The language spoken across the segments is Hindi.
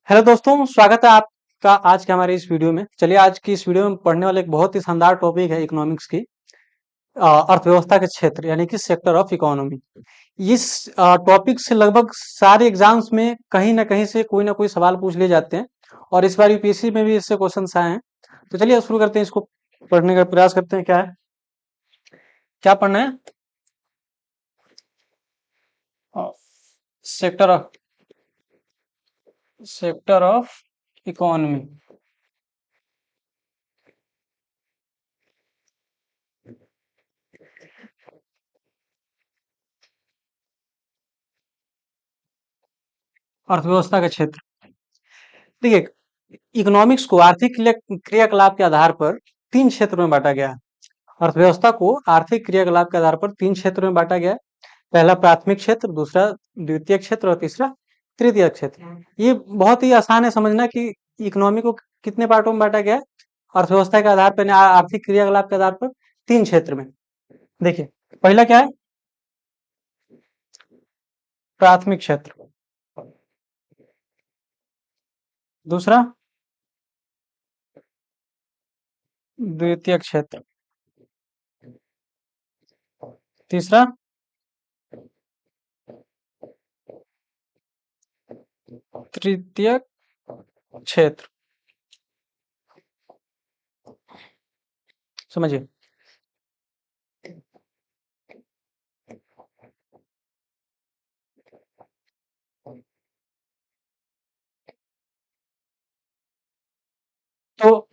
हेलो दोस्तों, स्वागत है आपका आज के हमारे इस वीडियो में। चलिए, आज की इस वीडियो में पढ़ने वाले एक बहुत ही शानदार टॉपिक है इकोनॉमिक्स की, अर्थव्यवस्था के क्षेत्र यानी कि सेक्टर ऑफ इकोनॉमी। इस टॉपिक से लगभग सारे एग्जाम्स में कहीं ना कहीं से कोई ना कोई सवाल पूछ लिए जाते हैं और इस बार यूपीएससी में भी इससे क्वेश्चन आए हैं। तो चलिए शुरू करते हैं, इसको पढ़ने का प्रयास करते हैं। क्या है, क्या पढ़ना है? Sector of economy. अर्थव्यवस्था का क्षेत्र। देखिए, इकोनॉमिक्स को आर्थिक क्रियाकलाप के आधार पर तीन क्षेत्रों में बांटा गया है। अर्थव्यवस्था को आर्थिक क्रियाकलाप के आधार पर तीन क्षेत्रों में बांटा गया है। पहला प्राथमिक क्षेत्र, दूसरा द्वितीय क्षेत्र और तीसरा तृतीय क्षेत्र। ये बहुत ही आसान है समझना कि इकोनॉमी को कितने पार्टों में बांटा गया है। अर्थव्यवस्था के आधार पर, आर्थिक क्रियाकलाप के आधार पर तीन क्षेत्र में। देखिए, पहला क्या है? प्राथमिक क्षेत्र। दूसरा द्वितीय क्षेत्र। तीसरा तृतीय क्षेत्र। समझिए, तो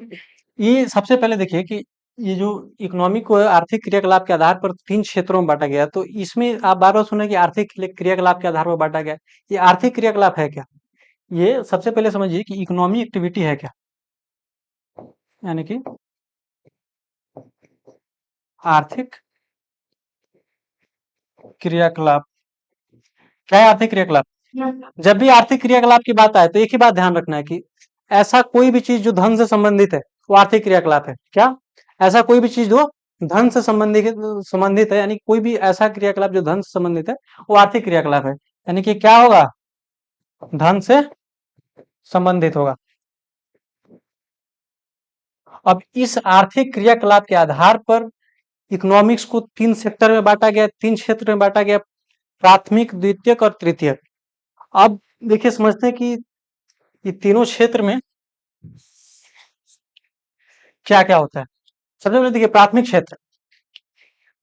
ये सबसे पहले देखिए कि ये जो इकोनॉमी को आर्थिक क्रियाकलाप के आधार पर तीन क्षेत्रों में बांटा गया, तो इसमें आप बार बार सुने कि आर्थिक क्रियाकलाप के आधार पर बांटा गया। ये आर्थिक क्रियाकलाप है क्या? ये सबसे पहले समझिए कि इकोनॉमी एक्टिविटी है क्या, यानी कि आर्थिक क्रियाकलाप। क्या है आर्थिक क्रियाकलाप? जब भी आर्थिक क्रियाकलाप की बात आए तो एक ही बात ध्यान रखना है कि ऐसा कोई भी चीज जो धन से संबंधित है वो आर्थिक क्रियाकलाप है। क्या? ऐसा कोई भी चीज जो धन से संबंधित है, यानी कोई भी ऐसा क्रियाकलाप जो धन से संबंधित है वो आर्थिक क्रियाकलाप है। यानी कि क्या होगा? धन से संबंधित होगा। अब इस आर्थिक क्रियाकलाप के आधार पर इकोनॉमिक्स को तीन सेक्टर में बांटा गया, तीन क्षेत्र में बांटा गया, प्राथमिक, द्वितीयक और तृतीयक। अब देखिए, समझते हैं कि ये तीनों क्षेत्र में क्या क्या होता है। सबसे पहले देखिए, प्राथमिक क्षेत्र।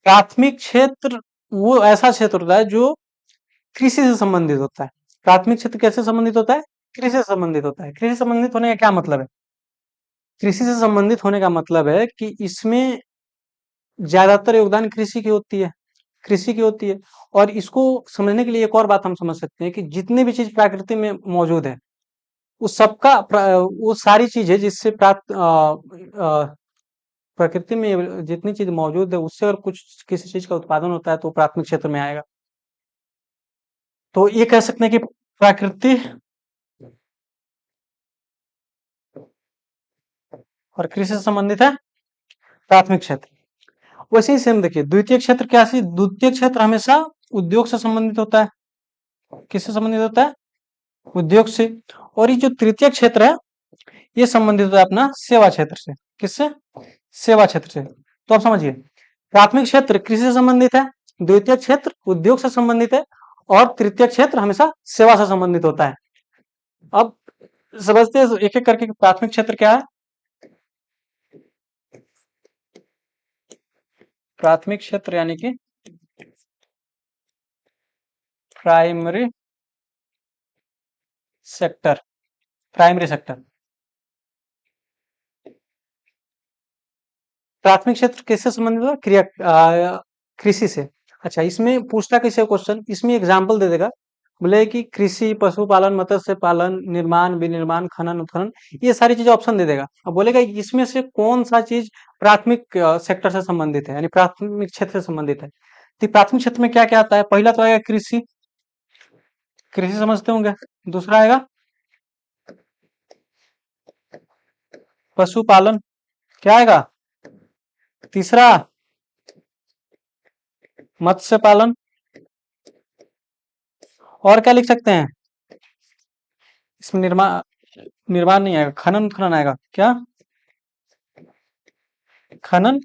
प्राथमिक क्षेत्र वो ऐसा क्षेत्र होता है जो कृषि से संबंधित होता है। प्राथमिक क्षेत्र कैसे संबंधित होता है? कृषि से संबंधित होता है। कृषि से संबंधित होने का क्या मतलब है? कृषि से संबंधित होने का मतलब है कि इसमें ज्यादातर योगदान कृषि की होती है, कृषि की होती है। और इसको समझने के लिए एक और बात हम समझ सकते हैं कि जितनी भी चीज प्रकृति में मौजूद है उस सबका वो सारी चीजें जिससे प्राप्त प्रकृति में जितनी चीज मौजूद है उससे अगर कुछ किसी चीज का उत्पादन होता है तो प्राथमिक क्षेत्र में आएगा। तो ये कह सकते हैं कि प्रकृति और कृषि से संबंधित है प्राथमिक क्षेत्र। वैसे ही सेम देखिए, द्वितीय क्षेत्र क्या है? द्वितीय क्षेत्र हमेशा उद्योग से संबंधित होता है। किससे संबंधित होता है? उद्योग से। और ये जो तृतीय क्षेत्र है ये संबंधित होता है अपना सेवा क्षेत्र से। किससे? सेवा क्षेत्र से। तो आप समझिए, प्राथमिक क्षेत्र कृषि से संबंधित है, द्वितीय क्षेत्र उद्योग से संबंधित है और तृतीय क्षेत्र हमेशा सेवा से संबंधित होता है। अब समझते हैं एक एक करके कि प्राथमिक क्षेत्र क्या है। प्राथमिक क्षेत्र यानी कि प्राइमरी सेक्टर। प्राइमरी सेक्टर, प्राथमिक क्षेत्र किससे संबंधित है? कृषि से। अच्छा, इसमें पूछता कैसे क्वेश्चन, इसमें एग्जाम्पल दे देगा। बोले कि कृषि, पशुपालन, मत्स्य पालन, निर्माण, विनिर्माण, खनन, उत्खनन, ये सारी चीजें ऑप्शन दे देगा। अब बोलेगा इसमें से कौन सा चीज प्राथमिक सेक्टर से संबंधित है, यानी प्राथमिक क्षेत्र से संबंधित है। तो प्राथमिक क्षेत्र में क्या क्या आता है? पहला तो आएगा कृषि, कृषि समझते होंगे। दूसरा आएगा पशुपालन। क्या आएगा? तीसरा मत्स्य पालन। और क्या लिख सकते हैं इसमें? निर्माण, निर्माण नहीं आएगा, खनन उत्खनन आएगा। क्या? खनन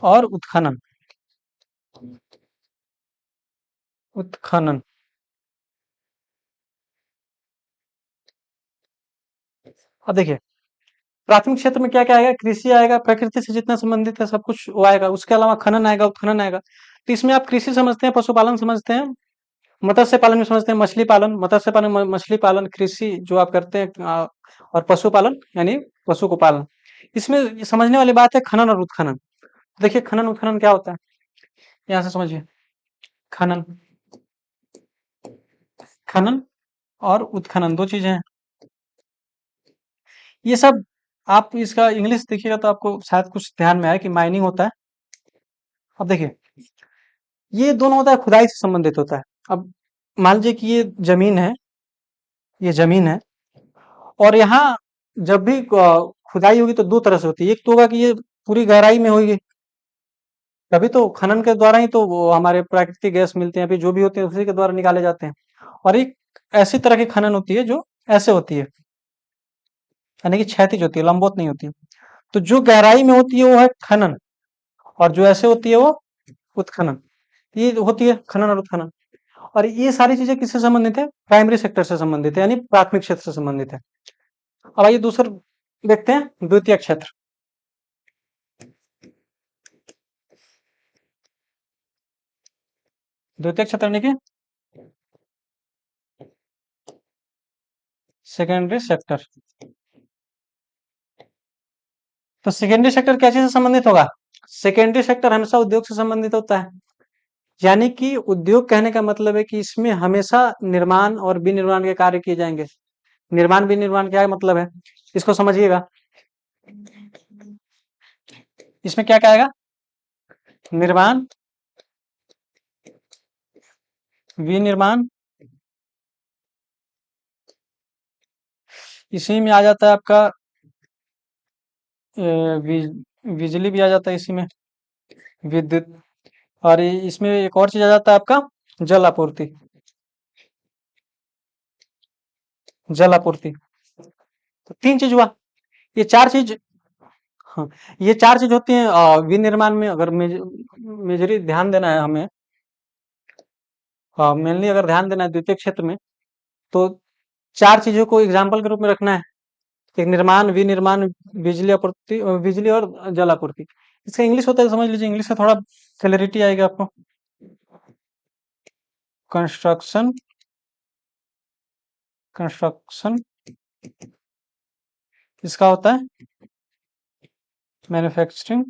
और उत्खनन। उत्खनन। अब देखिए, प्राथमिक क्षेत्र में क्या क्या आएगा? कृषि आएगा, प्रकृति से जितना संबंधित है सब कुछ वो आएगा। उसके अलावा खनन आएगा, उत्खनन आएगा। तो इसमें आप कृषि समझते हैं, पशुपालन समझते हैं, मत्स्य पालन भी समझते हैं, मछली पालन, मत्स्य पालन, मछली पालन, कृषि जो आप करते हैं, और पशुपालन यानी पशु को पालन। इसमें ये समझने वाली बात है खनन और उत्खनन। देखिए, खनन उत्खनन क्या होता है, यहाँ से समझिए। खनन, खनन और उत्खनन दो चीजें हैं। ये सब आप इसका इंग्लिश देखिएगा तो आपको शायद कुछ ध्यान में आए कि माइनिंग होता है। अब देखिए, ये दोनों होता है, खुदाई से संबंधित होता है। अब मान लीजिए कि ये जमीन है, ये जमीन है, और यहाँ जब भी खुदाई होगी तो दो तरह से होती है। एक तो होगा कि ये पूरी गहराई में होगी, तभी तो खनन के द्वारा ही तो वो हमारे प्राकृतिक गैस मिलते हैं, फिर जो भी होते हैं उसी के द्वारा निकाले जाते हैं। और एक ऐसी तरह की खनन होती है जो ऐसे होती है, यानी कि क्षैतिज होती है, लंबवत नहीं होती है। तो जो गहराई में होती है वो है खनन, और जो ऐसे होती है वो उत्खनन। ये होती है खनन और उत्खनन। और ये सारी चीजें किससे संबंधित है? प्राइमरी सेक्टर से संबंधित है, यानी प्राथमिक क्षेत्र से संबंधित है। अब आइए दूसरा देखते हैं, द्वितीय क्षेत्र। द्वितीय क्षेत्र यानी कि सेकेंडरी सेक्टर। तो सेकेंडरी सेक्टर क्या चीज से संबंधित होगा? सेकेंडरी सेक्टर हमेशा उद्योग से संबंधित होता है। यानी कि उद्योग कहने का मतलब है कि इसमें हमेशा निर्माण और विनिर्माण के कार्य किए जाएंगे। निर्माण विनिर्माण क्या मतलब है, इसको समझिएगा। इसमें क्या क्या आएगा? निर्माण, विनिर्माण, इसी में आ जाता है आपका बिजली भी आ जाता है इसी में, विद्युत। और इसमें एक और चीज आ जाता है आपका, जल आपूर्ति। जल आपूर्ति। तो तीन चीज हुआ, ये चार चीज। हाँ, ये चार चीज होती हैं विनिर्माण में। अगर मेजरी ध्यान देना है हमें, मेनली अगर ध्यान देना है द्वितीय क्षेत्र में, तो चार चीजों को एग्जाम्पल के रूप में रखना है। एक निर्माण, विनिर्माण, बिजली आपूर्ति, बिजली और जल आपूर्ति। इसका इंग्लिश होता है, समझ लीजिए, इंग्लिश से थोड़ा क्लैरिटी आएगी आपको। कंस्ट्रक्शन, कंस्ट्रक्शन इसका होता है मैन्युफैक्चरिंग,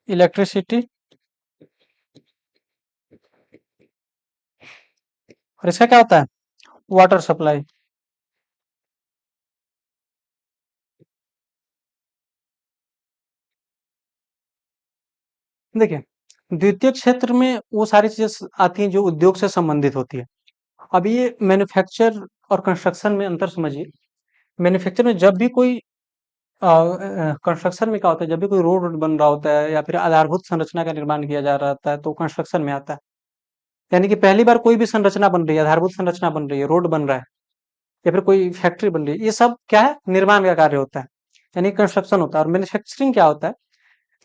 इलेक्ट्रिसिटी, और इसका क्या होता है? Water supply. देखिए, द्वितीय क्षेत्र में वो सारी चीजें आती हैं जो उद्योग से संबंधित होती है। अब ये मैन्युफैक्चर और कंस्ट्रक्शन में अंतर समझिए। मैन्युफैक्चर में जब भी कोई कंस्ट्रक्शन में क्या होता है, जब भी कोई रोड बन रहा होता है या फिर आधारभूत संरचना का निर्माण किया जा रहा होता है तो कंस्ट्रक्शन में आता है। यानी कि पहली बार कोई भी संरचना बन रही है, आधारभूत संरचना बन रही है, रोड बन रहा है या फिर कोई फैक्ट्री बन रही है, ये सब क्या है? निर्माण का कार्य होता है, यानी कंस्ट्रक्शन होता है। और मैन्युफैक्चरिंग क्या होता है?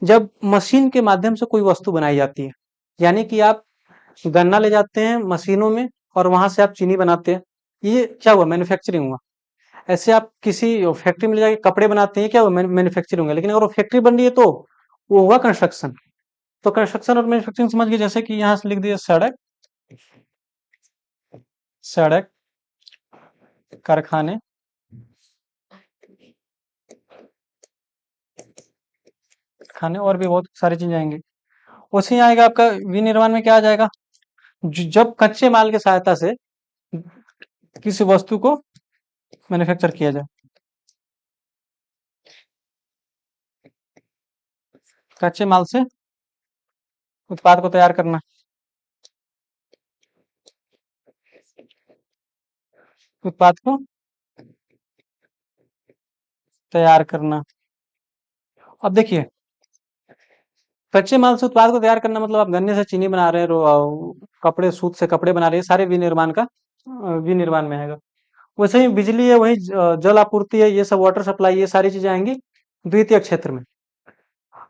जब मशीन के माध्यम से कोई वस्तु बनाई जाती है। यानी कि आप गन्ना ले जाते हैं मशीनों में और वहां से आप चीनी बनाते हैं, ये क्या हुआ? मैन्युफैक्चरिंग हुआ। ऐसे आप किसी फैक्ट्री में ले जाके कपड़े बनाते हैं, क्या हुआ? मैन्युफैक्चरिंग होगा। लेकिन अगर वो फैक्ट्री बन रही है तो वो हुआ कंस्ट्रक्शन। तो कंस्ट्रक्शन और मैन्युफैक्चरिंग समझ गए। जैसे कि यहाँ से लिख दिया सड़क, सड़क, कारखाने, खाने, और भी बहुत सारी चीजें आएंगी। उसी आएगा आपका विनिर्माण में क्या आ जाएगा? जब कच्चे माल की सहायता से किसी वस्तु को मैन्युफैक्चर किया जाए, कच्चे माल से उत्पाद को तैयार करना, उत्पाद को तैयार करना। अब देखिए, कच्चे माल से उत्पाद को तैयार करना मतलब आप गन्ने से चीनी बना रहे हैं, कपड़े सूत से कपड़े बना रहे हैं, सारे विनिर्माण का विनिर्माण में आएगा। वैसे ही बिजली है, वही जल आपूर्ति है, ये सब वाटर सप्लाई, ये सारी चीजें आएंगी द्वितीय क्षेत्र में।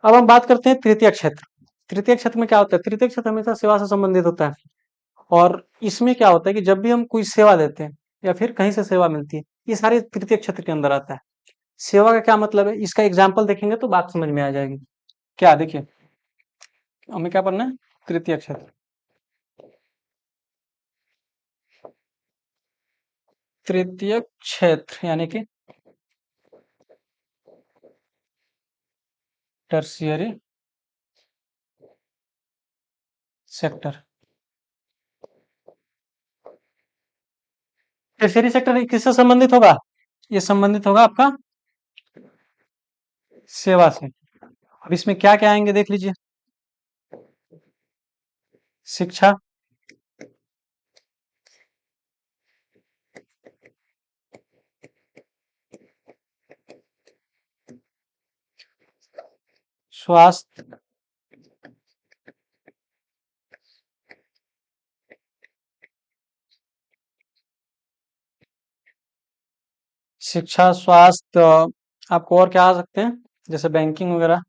अब हम बात करते हैं तृतीय क्षेत्र। तृतीय क्षेत्र में क्या होता है? तृतीय क्षेत्र हमेशा सेवा से संबंधित होता है, और इसमें क्या होता है कि जब भी हम कोई सेवा देते हैं या फिर कहीं से सेवा मिलती है, ये सारे तृतीय क्षेत्र के अंदर आता है। सेवा का क्या मतलब है, इसका एग्जाम्पल देखेंगे तो बात समझ में आ जाएगी। क्या देखिए, हमें क्या पढ़ना है? तृतीय क्षेत्र। तृतीय क्षेत्र यानी कि टर्शियरी सेक्टर। टर्शियरी सेक्टर किससे संबंधित होगा? ये संबंधित होगा आपका सेवा से। अब इसमें क्या क्या आएंगे देख लीजिए। शिक्षा, स्वास्थ्य, शिक्षा स्वास्थ्य, आपको और क्या आ सकते हैं जैसे बैंकिंग वगैरह।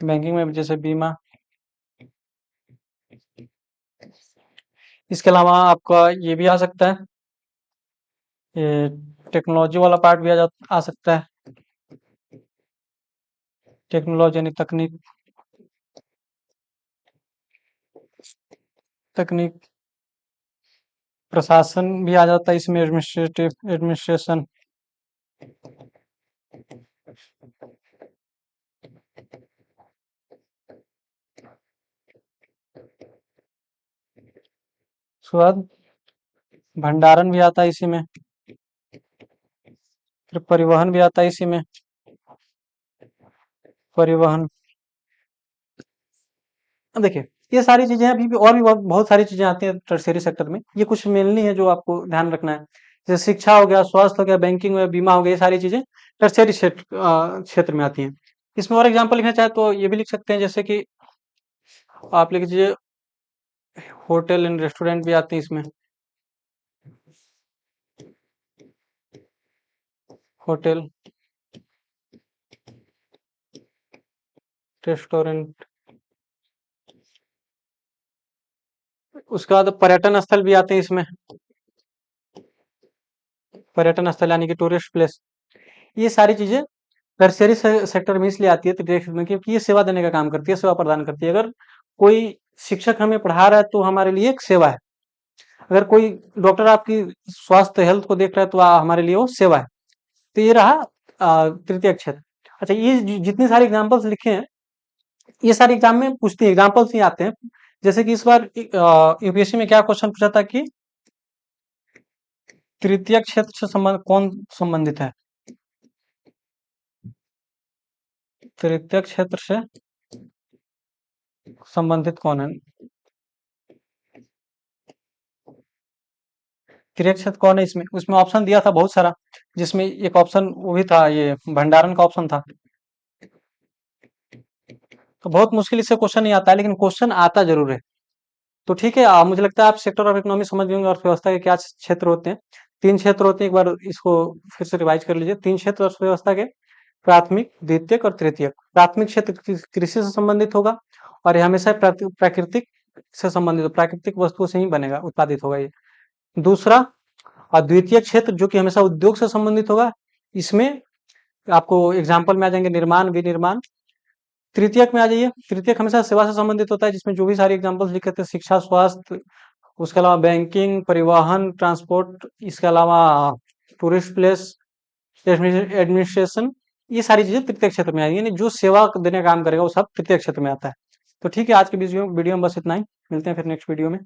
बैंकिंग में जैसे बीमा। इसके अलावा आपका ये भी आ सकता है, ये टेक्नोलॉजी वाला पार्ट भी आ सकता है। टेक्नोलॉजी यानी तकनीक, तकनीक। प्रशासन भी आ जाता है इसमें, एडमिनिस्ट्रेटिव एडमिनिस्ट्रेशन। उसके बाद भंडारण भी आता है इसी में, फिर परिवहन भी आता है इसी में, परिवहन। देखिए, ये सारी चीजें अभी भी और भी बहुत सारी चीजें आती हैं टर्शियरी सेक्टर में, ये कुछ मेनली है जो आपको ध्यान रखना है। जैसे शिक्षा हो गया, स्वास्थ्य हो गया, बैंकिंग हो गया, बीमा हो गया, ये सारी चीजें टर्शियरी क्षेत्र में आती हैं। इसमें और एग्जांपल लिखना चाहे तो ये भी लिख सकते हैं, जैसे कि आप लिख लीजिए होटल एंड रेस्टोरेंट भी आते हैं इसमें। Hotel, restaurant. उसके बाद पर्यटन स्थल भी आते हैं इसमें। पर्यटन स्थल यानी कि टूरिस्ट प्लेस। ये सारी चीजें टर्शियरी सेक्टर में इसलिए आती है तृतीय क्षेत्र में, क्योंकि ये सेवा देने का काम करती है, सेवा प्रदान करती है। अगर कोई शिक्षक हमें पढ़ा रहा है तो हमारे लिए एक सेवा है। अगर कोई डॉक्टर आपकी स्वास्थ्य हेल्थ को देख रहा है तो हमारे लिए वो सेवा है। तो ये रहा तृतीय क्षेत्र। अच्छा, ये जितनी सारी एग्जांपल्स लिखे हैं, ये सारे एग्जाम में पूछती है, एग्जांपल्स ही आते हैं। जैसे कि इस बार यूपीएससी में क्या क्वेश्चन पूछा था कि तृतीय क्षेत्र से कौन संबंधित है? तृतीय क्षेत्र से संबंधित कौन है? तृतीय क्षेत्र कौन है इसमें? उसमें ऑप्शन दिया था बहुत सारा, जिसमें एक ऑप्शन वो भी था, ये भंडारण का ऑप्शन था। तो बहुत मुश्किल इससे क्वेश्चन नहीं आता है, लेकिन क्वेश्चन आता जरूर है। तो ठीक है, मुझे लगता है आप सेक्टर ऑफ इकोनॉमी समझ गए होंगे, अर्थव्यवस्था के क्या क्षेत्र होते हैं। 3 क्षेत्र होते हैं, एक बार इसको फिर से रिवाइज कर लीजिए। 3 क्षेत्र अर्थव्यवस्था के, प्राथमिक, द्वितीयक और तृतीयक। प्राथमिक क्षेत्र कृषि से संबंधित होगा, और ये हमेशा प्राकृतिक से संबंधित, प्राकृतिक वस्तुओं से ही बनेगा, उत्पादित होगा ये। दूसरा, और द्वितीय क्षेत्र जो कि हमेशा उद्योग से संबंधित होगा, इसमें आपको एग्जाम्पल में आ जाएंगे निर्माण, विनिर्माण। तृतीयक में आ जाइए, तृतीयक हमेशा सेवा से संबंधित होता है, जिसमें जो भी सारी एग्जांपल्स लिखे थे, शिक्षा, स्वास्थ्य, उसके अलावा बैंकिंग, परिवहन, ट्रांसपोर्ट, इसके अलावा टूरिस्ट प्लेस, एडमिनिस्ट्रेशन, ये सारी चीजें तृतीय क्षेत्र में आएंगी, यानी जो सेवा देने का काम करेगा वो सब तृतीय क्षेत्र में आता है। तो ठीक है, आज के वीडियो में बस इतना ही। मिलते हैं फिर नेक्स्ट वीडियो में।